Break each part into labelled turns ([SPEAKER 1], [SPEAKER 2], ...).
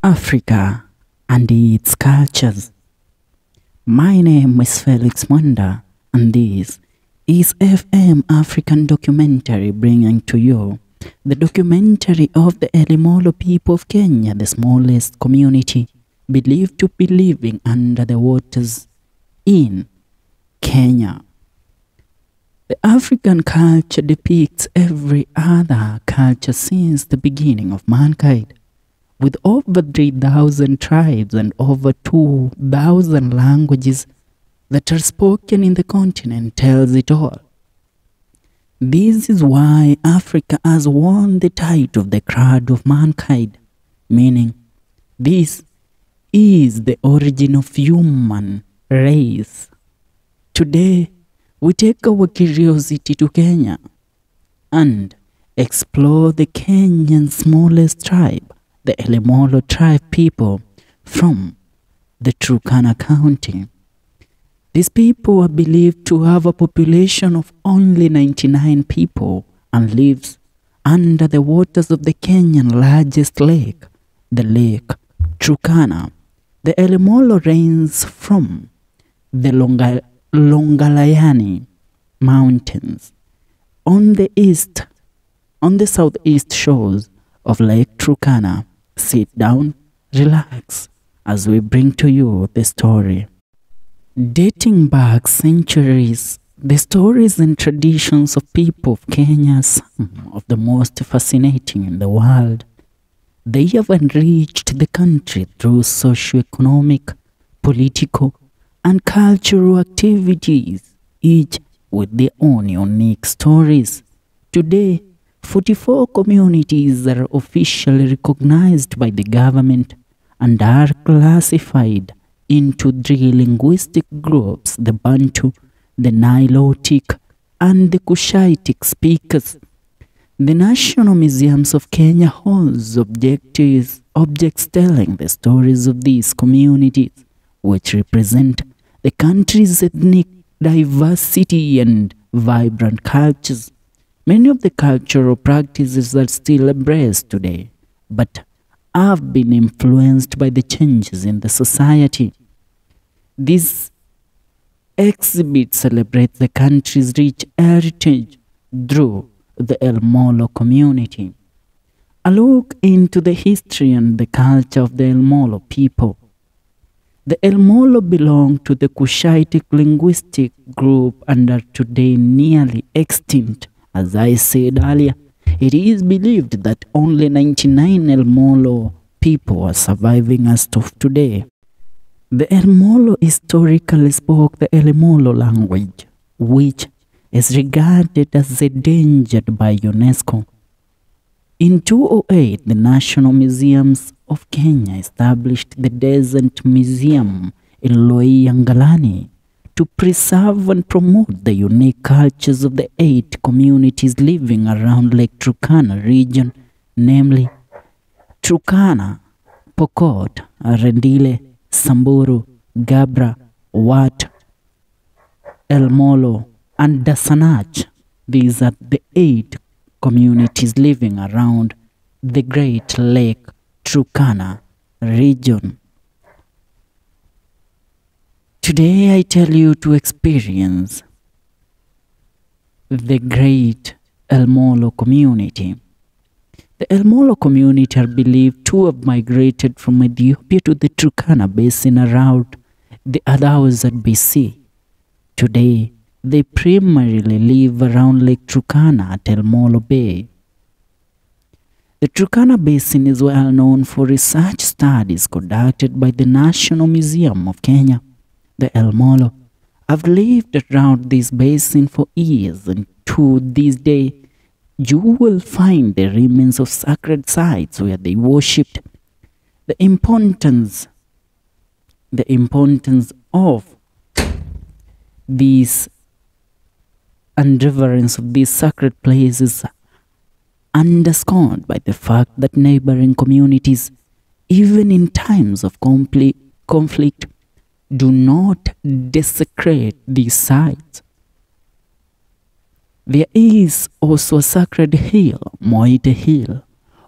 [SPEAKER 1] Africa and its cultures. My name is Felix Mwenda, and this is FM African Documentary, bringing to you the documentary of the Elmolo people of Kenya, the smallest community believed to be living under the waters in Kenya. The African culture depicts every other culture since the beginning of mankind. With over 3,000 tribes and over 2,000 languages that are spoken in the continent tells it all. This is why Africa has won the title of the cradle of mankind, meaning this is the origin of human race. Today, we take our curiosity to Kenya and explore the Kenyan smallest tribe, the Elmolo tribe people from the Turkana county. These people are believed to have a population of only 99 people and lives under the waters of the Kenyan largest lake, the Lake Turkana. The Elmolo reigns from the Longalayani Mountains on the southeast shores of Lake Turkana. Sit down, relax, as we bring to you the story. Dating back centuries, the stories and traditions of people of Kenya are some of the most fascinating in the world. They have enriched the country through socio-economic, political, and cultural activities, each with their own unique stories. Today, 44 communities are officially recognized by the government and are classified into three linguistic groups: the Bantu, the Nilotic, and the Cushitic speakers. The National Museums of Kenya holds objects telling the stories of these communities, which represent the country's ethnic diversity and vibrant cultures. Many of the cultural practices are still embraced today, but have been influenced by the changes in the society. This exhibit celebrates the country's rich heritage through the Elmolo community. A look into the history and the culture of the Elmolo people. The Elmolo belong to the Cushitic linguistic group and are today nearly extinct. As I said earlier, it is believed that only 99 Elmolo people are surviving as of today. The Elmolo historically spoke the Elmolo language, which is regarded as endangered by UNESCO. In 2008, the National Museums of Kenya established the Desert Museum in Loiyangalani to preserve and promote the unique cultures of the 8 communities living around Lake Turkana region, namely Turkana, Pokot, Rendile, Samburu, Gabra, Wat, Elmolo, and Dasanach. These are the 8 communities living around the Great Lake Turkana region. Today I tell you to experience the Great Elmolo community. The Elmolo community are believed to have migrated from Ethiopia to the Turkana Basin around the 1000 BC. Today, they primarily live around Lake Turkana at Elmolo Bay. The Turkana Basin is well known for research studies conducted by the National Museum of Kenya. The Elmolo have lived around this basin for years, and to this day, you will find the remains of sacred sites where they worshipped. The importance of these and reverence of these sacred places underscored by the fact that neighboring communities, even in times of conflict, do not desecrate these sites. There is also a sacred hill, Moite Hill,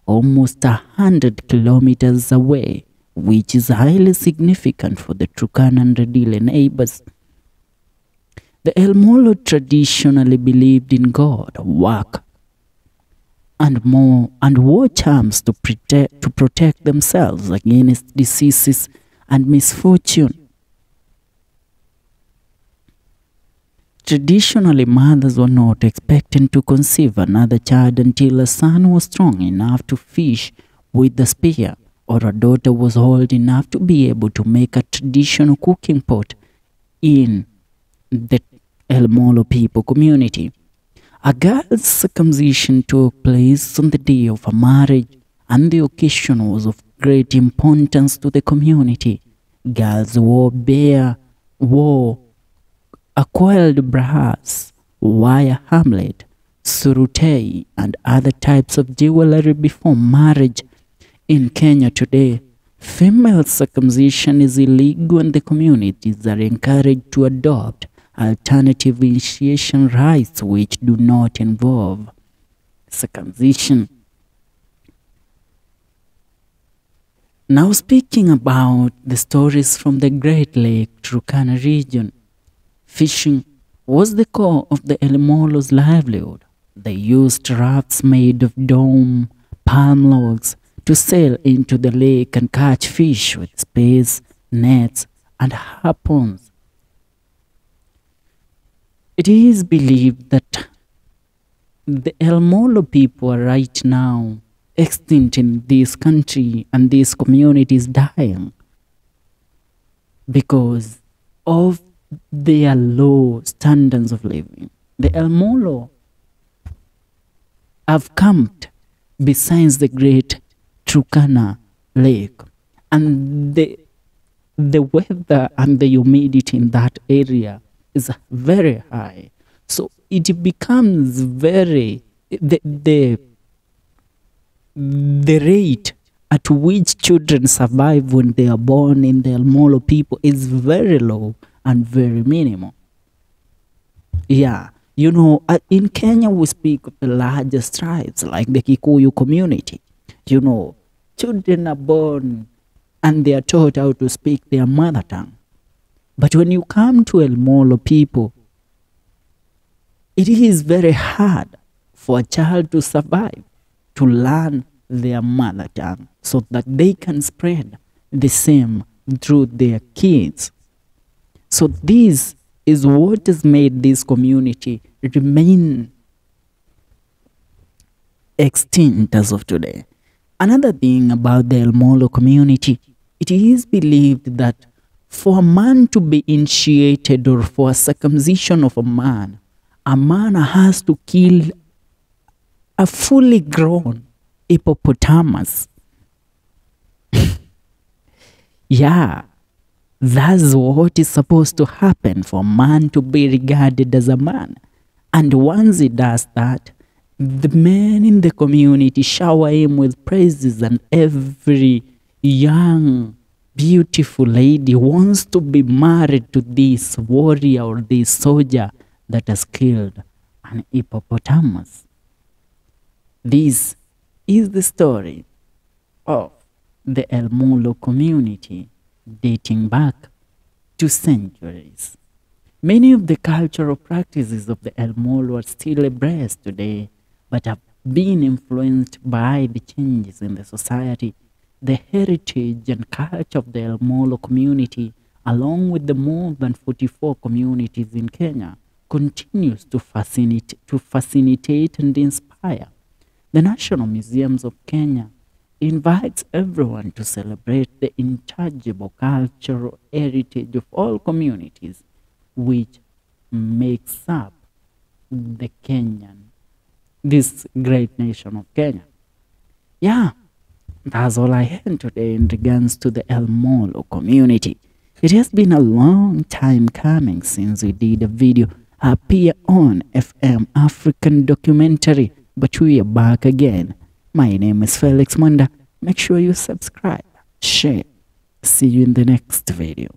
[SPEAKER 1] almost 100 kilometers away which is highly significant for the Turkana and Redile neighbors. The Elmolo traditionally believed in God, work, and wore charms to protect themselves against diseases and misfortune. Traditionally, mothers were not expected to conceive another child until a son was strong enough to fish with the spear, or a daughter was old enough to be able to make a traditional cooking pot in the Elmolo people community. A girl's circumcision took place on the day of her marriage, and the occasion was of great importance to the community. Girls wore a coiled brass, wire hamlet, surutei, and other types of jewelry before marriage. In Kenya today, female circumcision is illegal, and the communities are encouraged to adopt alternative initiation rites which do not involve circumcision. Now, speaking about the stories from the Great Lake Turkana region, fishing was the core of the Elmolo's livelihood. They used rafts made of dome palm logs to sail into the lake and catch fish with spears, nets, and harpoons. It is believed that the Elmolo people are right now extinct in this country, and this community is dying because of their low standards of living. The Elmolo have camped besides the great Turkana lake, and the weather and the humidity in that area is very high, so it becomes very the rate at which children survive when they are born in the Elmolo people is very low and very minimal. Yeah, you know, in Kenya we speak of the largest tribes like the Kikuyu community. You know, children are born and they are taught how to speak their mother tongue. But when you come to Elmolo people, it is very hard for a child to survive, to learn their mother tongue so that they can spread the same through their kids. So this is what has made this community remain extinct as of today. Another thing about the Elmolo community, it is believed that for a man to be initiated or for a circumcision of a man has to kill a fully grown hippopotamus. Yeah, that's what is supposed to happen for a man to be regarded as a man. And once he does that, the men in the community shower him with praises, and every young, beautiful lady wants to be married to this warrior or this soldier that has killed an hippopotamus. This is the story of the Elmolo community dating back to centuries. Many of the cultural practices of the Elmolo are still embraced today, but have been influenced by the changes in the society. The heritage and culture of the Elmolo community, along with the more than 44 communities in Kenya, continues to fascinate and inspire. The National Museums of Kenya invites everyone to celebrate the intangible cultural heritage of all communities, which makes up this great nation of Kenya. Yeah, that's all I had today in regards to the Elmolo community. It has been a long time coming since we did a video appear on FM African documentary, but we are back again. My name is Felix Munda. Make sure you subscribe, share. See you in the next video.